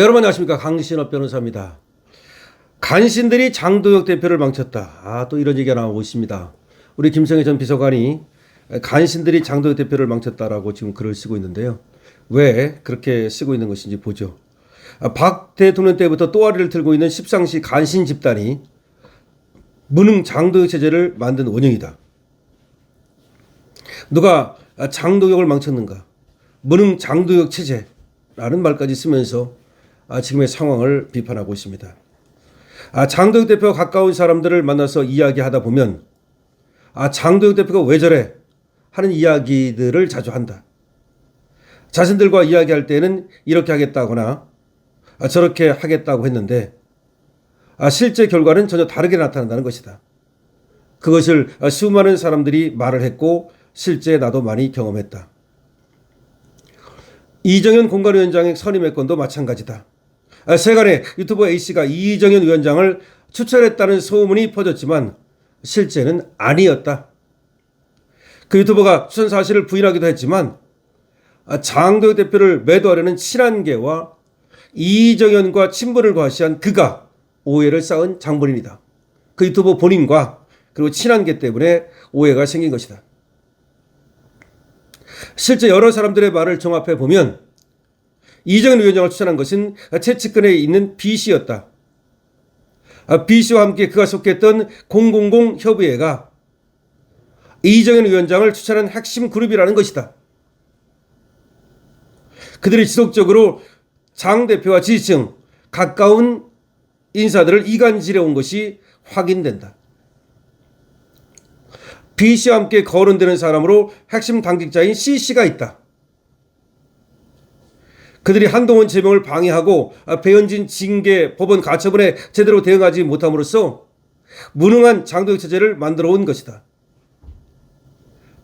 여러분 안녕하십니까, 강신업 변호사입니다. 간신들이 장도혁 대표를 망쳤다. 또 이런 얘기가 나오고 있습니다. 우리 김성애 전 비서관이 간신들이 장도혁 대표를 망쳤다라고 지금 글을 쓰고 있는데요. 왜 그렇게 쓰고 있는 것인지 보죠. 박 대통령 때부터 또아리를 틀고 있는 십상시 간신 집단이 무능 장도혁 체제를 만든 원흉이다. 누가 장도혁을 망쳤는가? 무능 장도혁 체제라는 말까지 쓰면서 지금의 상황을 비판하고 있습니다. 장도혁 대표와 가까운 사람들을 만나서 이야기하다 보면 장도혁 대표가 왜 저래? 하는 이야기들을 자주 한다. 자신들과 이야기할 때는 이렇게 하겠다거나 저렇게 하겠다고 했는데 실제 결과는 전혀 다르게 나타난다는 것이다. 그것을 수많은 사람들이 말을 했고 실제 나도 많이 경험했다. 이정현 공관위원장의 선임의 건도 마찬가지다. 세간에 유튜버 A씨가 이정현 위원장을 추천했다는 소문이 퍼졌지만 실제는 아니었다. 그 유튜버가 추천 사실을 부인하기도 했지만 장도혁 대표를 매도하려는 친한계와 이정현과 친분을 과시한 그가 오해를 쌓은 장본인이다. 그 유튜버 본인과 그리고 친한계 때문에 오해가 생긴 것이다. 실제 여러 사람들의 말을 종합해 보면 이정현 위원장을 추천한 것은 최측근에 있는 B씨였다. B씨와 함께 그가 속했던 000 협의회가 이정현 위원장을 추천한 핵심 그룹이라는 것이다. 그들이 지속적으로 장 대표와 지지층, 가까운 인사들을 이간질해 온 것이 확인된다. B씨와 함께 거론되는 사람으로 핵심 당직자인 C씨가 있다. 그들이 한동훈 제명을 방해하고 배현진 징계 법원 가처분에 제대로 대응하지 못함으로써 무능한 장도혁 체제를 만들어 온 것이다.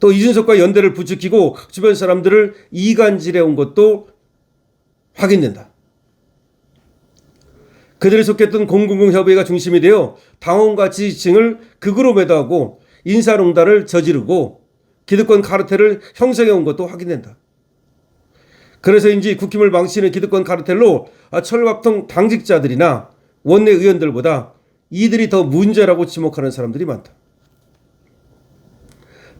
또 이준석과 연대를 부추기고 주변 사람들을 이간질해 온 것도 확인된다. 그들이 속했던 000 협의회가 중심이 되어 당원과 지지층을 극으로 매도하고 인사농단을 저지르고 기득권 카르텔을 형성해 온 것도 확인된다. 그래서인지 국힘을 망치는 기득권 카르텔로 철밥통 당직자들이나 원내 의원들보다 이들이 더 문제라고 지목하는 사람들이 많다.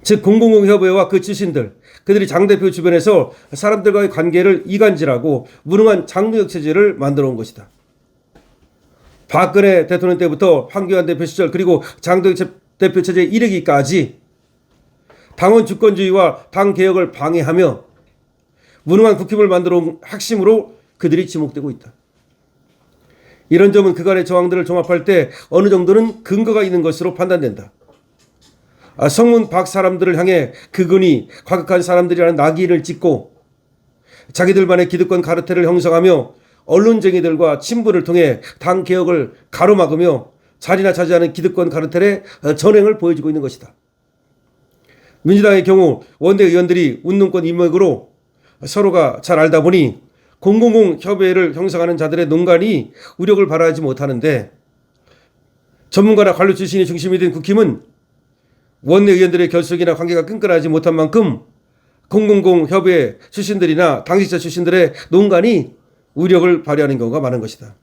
즉 000 협의회와 그 출신들, 그들이 장 대표 주변에서 사람들과의 관계를 이간질하고 무능한 장도혁 체제를 만들어 온 것이다. 박근혜 대통령 때부터 황교안 대표 시절 그리고 장도혁 대표 체제에 이르기까지 당원 주권주의와 당 개혁을 방해하며 무능한 국힘을 만들어 온 핵심으로 그들이 지목되고 있다. 이런 점은 그간의 정황들을 종합할 때 어느 정도는 근거가 있는 것으로 판단된다. 성문 밖 사람들을 향해 그근히 과격한 사람들이라는 낙인을 찍고 자기들만의 기득권 카르텔을 형성하며 언론쟁이들과 친분을 통해 당 개혁을 가로막으며 자리나 차지하는 기득권 카르텔의 전횡을 보여주고 있는 것이다. 민주당의 경우 원내 의원들이 운동권 인맥으로 서로가 잘 알다 보니 000 협의회를 형성하는 자들의 농간이 우력을 발휘하지 못하는데 전문가나 관료 출신이 중심이 된 국힘은 원내 의원들의 결속이나 관계가 끈끈하지 못한 만큼 000 협의회 출신들이나 당직자 출신들의 농간이 우력을 발휘하는 경우가 많은 것이다.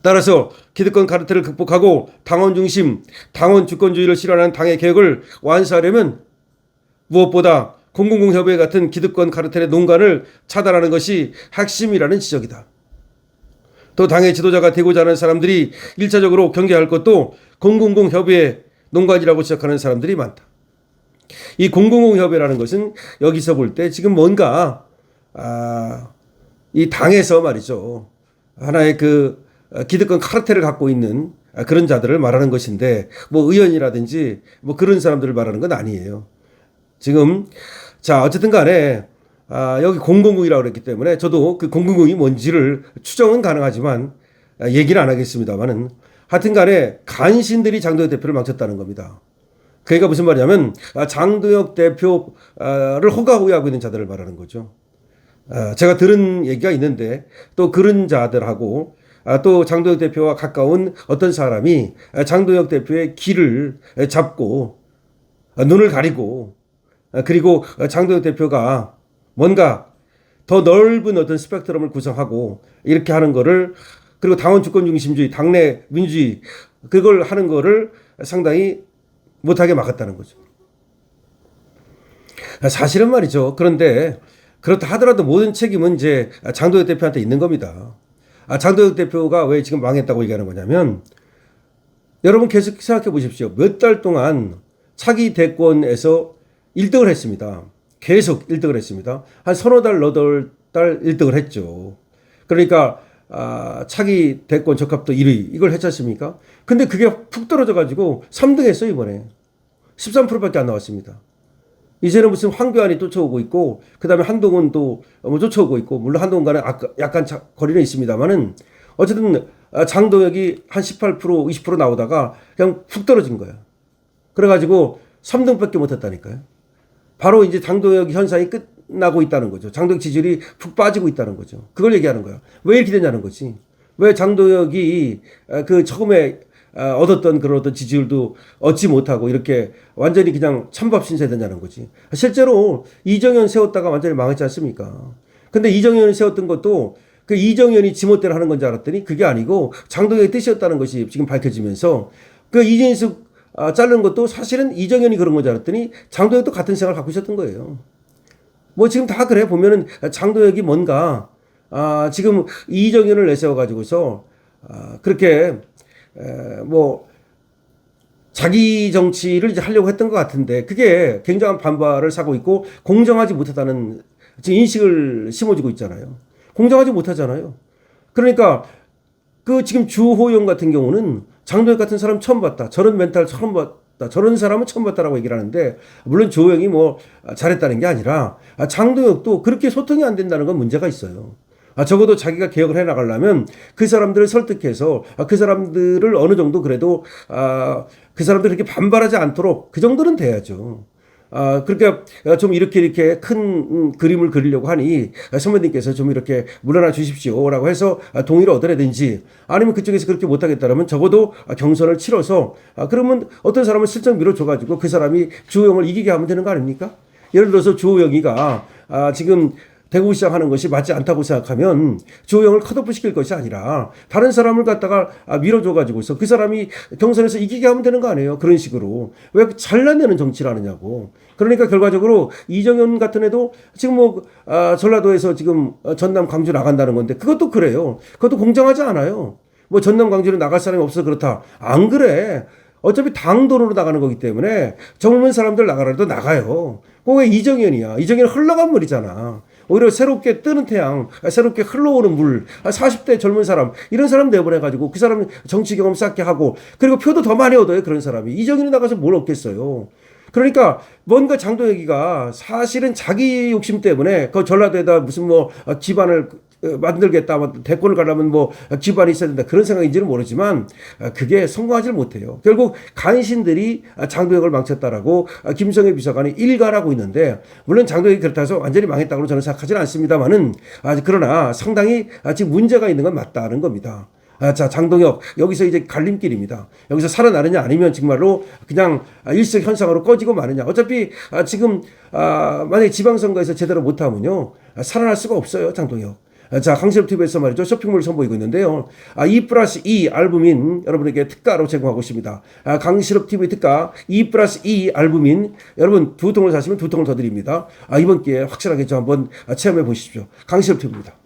따라서 기득권 카르텔을 극복하고 당원 중심, 당원 주권주의를 실현하는 당의 개혁을 완수하려면 무엇보다 000 협의회 같은 기득권 카르텔의 농간을 차단하는 것이 핵심이라는 지적이다. 또 당의 지도자가 되고자 하는 사람들이 1차적으로 경계할 것도 000 협의회 농간이라고 지적하는 사람들이 많다. 이 000 협의회라는 것은 여기서 볼 때 지금 뭔가 이 당에서 말이죠, 하나의 그 기득권 카르텔을 갖고 있는 그런 자들을 말하는 것인데 의원이라든지 그런 사람들을 말하는 건 아니에요. 지금 어쨌든 간에 여기 000이라고 그랬기 때문에 저도 그 000이 뭔지를 추정은 가능하지만 얘기는 안 하겠습니다만은 하여튼 간에 간신들이 장도혁 대표를 망쳤다는 겁니다. 그러니까 무슨 말이냐면 장도혁 대표를 호가호위하고 있는 자들을 말하는 거죠. 제가 들은 얘기가 있는데 또 그런 자들하고 또 장도혁 대표와 가까운 어떤 사람이 장도혁 대표의 길을 잡고 눈을 가리고 그리고 장도혁 대표가 뭔가 더 넓은 어떤 스펙트럼을 구성하고 이렇게 하는 거를, 그리고 당원 주권 중심주의, 당내 민주주의, 그걸 하는 거를 상당히 못하게 막았다는 거죠. 사실은 말이죠. 그런데 그렇다 하더라도 모든 책임은 이제 장도혁 대표한테 있는 겁니다. 장도혁 대표가 왜 지금 망했다고 얘기하는 거냐면, 여러분 계속 생각해 보십시오. 몇 달 동안 차기 대권에서 1등을 했습니다. 계속 1등을 했습니다. 한 서너 달, 너덟 달 1등을 했죠. 그러니까 차기 대권 적합도 1위 이걸 했지 않습니까? 근데 그게 푹 떨어져 가지고 3등 했어요. 이번에 13%밖에 안 나왔습니다. 이제는 무슨 황교안이 쫓아오고 있고, 그 다음에 한동훈도 쫓아오고 있고, 물론 한동훈과는 약간 거리는 있습니다만은 어쨌든 장도혁이 한 18%, 20% 나오다가 그냥 푹 떨어진 거야. 그래가지고 3등밖에 못했다니까요. 바로 이제 장도혁 현상이 끝나고 있다는 거죠. 장도혁 지지율이 푹 빠지고 있다는 거죠. 그걸 얘기하는 거야. 왜 이렇게 되냐는 거지. 왜 장도혁이 그 처음에 얻었던 그런 어떤 지지율도 얻지 못하고 이렇게 완전히 그냥 찬밥 신세되냐는 거지. 실제로 이정현 세웠다가 완전히 망했지 않습니까? 근데 이정현이 세웠던 것도 그 이정현이 지멋대로 하는 건지 알았더니 그게 아니고 장도혁의 뜻이었다는 것이 지금 밝혀지면서, 그 이진숙 자르는 것도 사실은 이정현이 그런 건지 알았더니 장도혁도 같은 생각을 갖고 있었던 거예요. 뭐 지금 다 그래. 보면은 장도혁이 뭔가 지금 이정현을 내세워 가지고서 그렇게 뭐 자기 정치를 이제 하려고 했던 것 같은데, 그게 굉장한 반발을 사고 있고 공정하지 못하다는 지금 인식을 심어주고 있잖아요. 공정하지 못하잖아요. 그러니까 그 지금 주호영 같은 경우는 장도혁 같은 사람 처음 봤다, 저런 멘탈 처음 봤다, 저런 사람은 처음 봤다라고 얘기를 하는데, 물론 주호영이 뭐 잘했다는 게 아니라 장도혁도 그렇게 소통이 안 된다는 건 문제가 있어요. 적어도 자기가 개혁을 해 나가려면 그 사람들을 설득해서 그 사람들을 어느 정도 그래도 그 사람들이 이렇게 반발하지 않도록 그 정도는 돼야죠. 그러니까 좀 이렇게 큰 그림을 그리려고 하니 선배님께서 좀 이렇게 물러나 주십시오라고 해서 동의를 얻어내든지, 아니면 그쪽에서 그렇게 못하겠다면 적어도 경선을 치러서 그러면 어떤 사람을 슬쩍 밀어줘가지고 그 사람이 주호영을 이기게 하면 되는 거 아닙니까? 예를 들어서 주호영이가 지금 대구시장 하는 것이 맞지 않다고 생각하면 주호영을 컷오프 시킬 것이 아니라 다른 사람을 갖다가 밀어줘가지고서 그 사람이 경선에서 이기게 하면 되는 거 아니에요. 그런 식으로. 왜 잘라내는 정치를 하느냐고. 그러니까 결과적으로 이정현 같은 애도 지금 뭐 전라도에서 지금 전남 광주 나간다는 건데, 그것도 그래요. 그것도 공정하지 않아요. 뭐 전남 광주로 나갈 사람이 없어서 그렇다. 안 그래. 어차피 당 돈으로 나가는 거기 때문에 젊은 사람들 나가라도 나가요. 그거 왜 이정현이야. 이정현은 흘러간 물이잖아. 오히려 새롭게 뜨는 태양, 새롭게 흘러오는 물, 40대 젊은 사람, 이런 사람 내보내가지고 그 사람 정치 경험 쌓게 하고, 그리고 표도 더 많이 얻어요. 그런 사람이. 이정현이 나가서 뭘 얻겠어요. 그러니까 뭔가 장도혁이가 사실은 자기 욕심 때문에 그 전라도에다 무슨 뭐 기반을 만들겠다, 대권을 가려면 뭐 기반이 있어야 된다, 그런 생각인지는 모르지만 그게 성공하지를 못해요. 결국 간신들이 장도혁을 망쳤다라고 김성애 비서관이 일갈하고 있는데, 물론 장도혁이 그렇다 해서 완전히 망했다고 저는 생각하지는 않습니다만은 그러나 상당히 지금 문제가 있는 건 맞다는 겁니다. 자, 장동혁, 여기서 이제 갈림길입니다. 여기서 살아나느냐, 아니면 정말로 그냥 일석현상으로 꺼지고 마느냐. 어차피 지금 만약에 지방선거에서 제대로 못하면요, 살아날 수가 없어요, 장동혁. 자, 강실업TV에서 말이죠, 쇼핑몰을 선보이고 있는데요. 2+2 알부민 여러분에게 특가로 제공하고 있습니다. 강실업TV 특가 2+2 알부민, 여러분 2통을 사시면 2통을 더 드립니다. 이번 기회에 확실하게 좀 한번 체험해 보십시오. 강실업TV입니다.